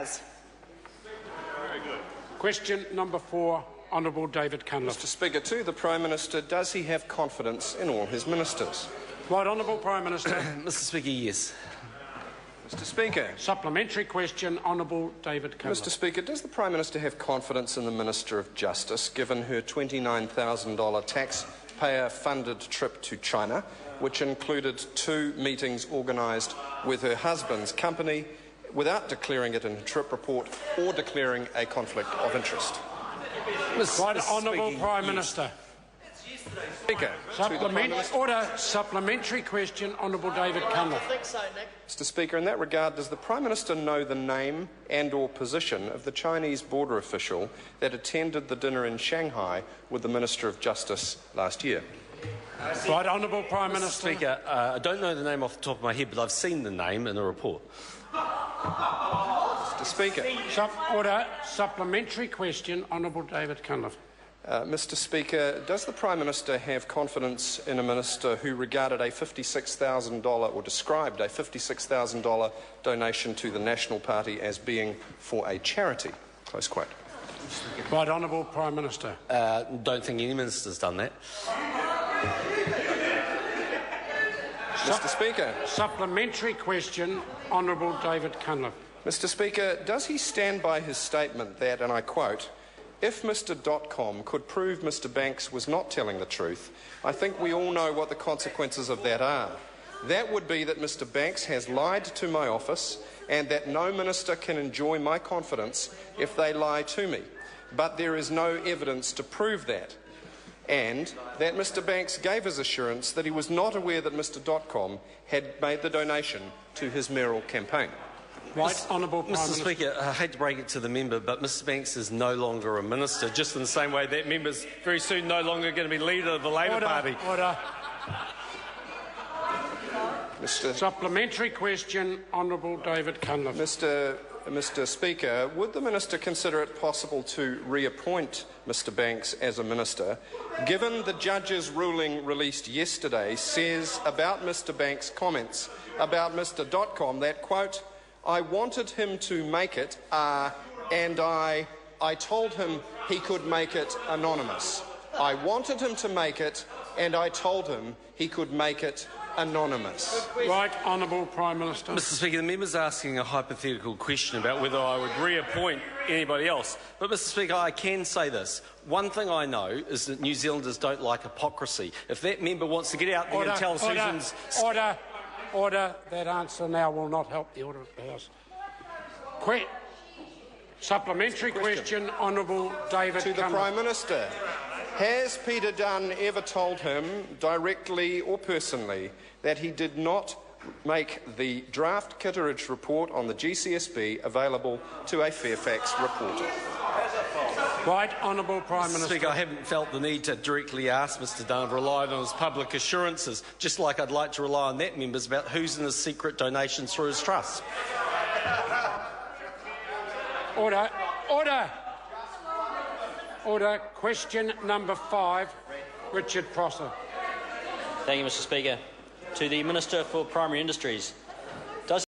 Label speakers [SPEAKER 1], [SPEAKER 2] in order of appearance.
[SPEAKER 1] Very good.
[SPEAKER 2] Question number 4, Honourable David Cunliffe.
[SPEAKER 3] Mr Speaker, to the Prime Minister, does he have confidence in all his ministers?
[SPEAKER 2] Right Honourable Prime Minister.
[SPEAKER 4] Mr Speaker, yes.
[SPEAKER 3] Mr Speaker.
[SPEAKER 2] Supplementary question, Honourable David Cunliffe.
[SPEAKER 3] Mr Speaker, does the Prime Minister have confidence in the Minister of Justice, given her $29,000 taxpayer-funded trip to China, which included 2 meetings organised with her husband's company, without declaring it in her trip report or declaring a conflict of interest?
[SPEAKER 2] Right Honourable Prime Minister.
[SPEAKER 3] Speaker.
[SPEAKER 2] Supplementary question, Honourable David Cunliffe.
[SPEAKER 3] Mr Speaker, in that regard, does the Prime Minister know the name and or position of the Chinese border official that attended the dinner in Shanghai with the Minister of Justice last year?
[SPEAKER 2] Right Honourable Prime Minister.
[SPEAKER 4] Speaker, I don't know the name off the top of my head, but I've seen the name in the report.
[SPEAKER 3] Mr Speaker.
[SPEAKER 2] Supplementary question, Honourable David Cunliffe.
[SPEAKER 3] Mr Speaker, does the Prime Minister have confidence in a minister who regarded a $56,000 or described a $56,000 donation to the National Party as being for a charity? Close quote.
[SPEAKER 2] Right Honourable Prime Minister.
[SPEAKER 4] Don't think any minister's done that.
[SPEAKER 3] Mr Speaker.
[SPEAKER 2] Supplementary question, Honourable David Cunliffe.
[SPEAKER 3] Mr Speaker, does he stand by his statement that, and I quote, "If Mr .com could prove Mr Banks was not telling the truth, I think we all know what the consequences of that are. That would be that Mr Banks has lied to my office and that no minister can enjoy my confidence if they lie to me. But there is no evidence to prove that. And that Mr Banks gave his assurance that he was not aware that Mr .com had made the donation to his mayoral campaign."
[SPEAKER 2] Right Honourable Prime Minister.
[SPEAKER 4] Mr Speaker, I hate to break it to the member, but Mr Banks is no longer a minister, just in the same way that member's very soon no longer going to be leader of the Labour Party.
[SPEAKER 2] Order.
[SPEAKER 3] Mr.
[SPEAKER 2] Supplementary question, Honourable David Cunliffe.
[SPEAKER 3] Mr Speaker, would the minister consider it possible to reappoint Mr Banks as a minister, given the judge's ruling released yesterday says about Mr Banks' comments about Mr .com that, quote, "I wanted him to make it, and I told him he could make it anonymous. I wanted him to make it, and I told him he could make it anonymous."
[SPEAKER 2] Right Honourable Prime Minister.
[SPEAKER 4] Mr Speaker, the member's asking a hypothetical question about whether I would reappoint anybody else. But, Mr Speaker, I can say this. One thing I know is that New Zealanders don't like hypocrisy. If that member wants to get out there and tell Susan's...
[SPEAKER 2] Order. That answer now will not help the order of the House. Supplementary question, Honourable David
[SPEAKER 3] To the
[SPEAKER 2] Cunliffe.
[SPEAKER 3] Prime Minister. Has Peter Dunn ever told him, directly or personally, that he did not make the draft Kitteridge report on the GCSB available to a Fairfax reporter?
[SPEAKER 2] Right Honourable Prime Minister.
[SPEAKER 4] Speaker, I haven't felt the need to directly ask Mr Dunn. I've relied on his public assurances, just like I'd like to rely on that member's about who's in his secret donations through his trust.
[SPEAKER 2] Order. Question number 5, Richard Prosser.
[SPEAKER 5] Thank you, Mr Speaker. To the Minister for Primary Industries.